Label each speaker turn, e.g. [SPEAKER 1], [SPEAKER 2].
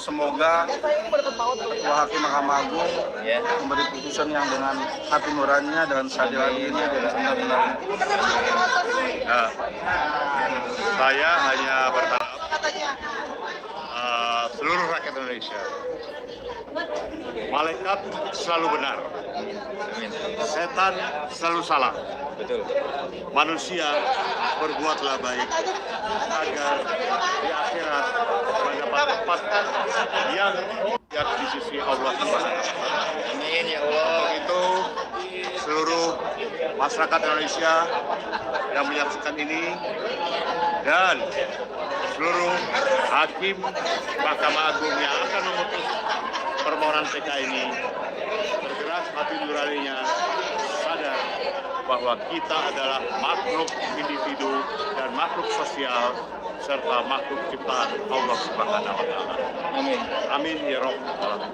[SPEAKER 1] semoga Ketua Hakim Mahkamah Agung memberi putusan yang dengan hati nuraninya dan seadil-adilnya dan benar-benar.
[SPEAKER 2] Nah, saya hanya berharap seluruh rakyat Indonesia, malaikat selalu benar, setan selalu salah.
[SPEAKER 3] Betul.
[SPEAKER 2] Manusia berbuatlah baik agar di akhirat mendapat tempat yang di sisi Allah Subhanahu.
[SPEAKER 3] Amin ya Allah.
[SPEAKER 2] Untuk itu seluruh masyarakat Indonesia yang menyaksikan ini dan seluruh hakim Mahkamah Agung yang akan memutus permohonan PK ini bergerak hati nuraninya sadar bahwa kita adalah makhluk individu dan makhluk sosial serta makhluk ciptaan Allah Subhanahu wa taala.
[SPEAKER 3] Amin.
[SPEAKER 2] Amin ya rabbal alamin.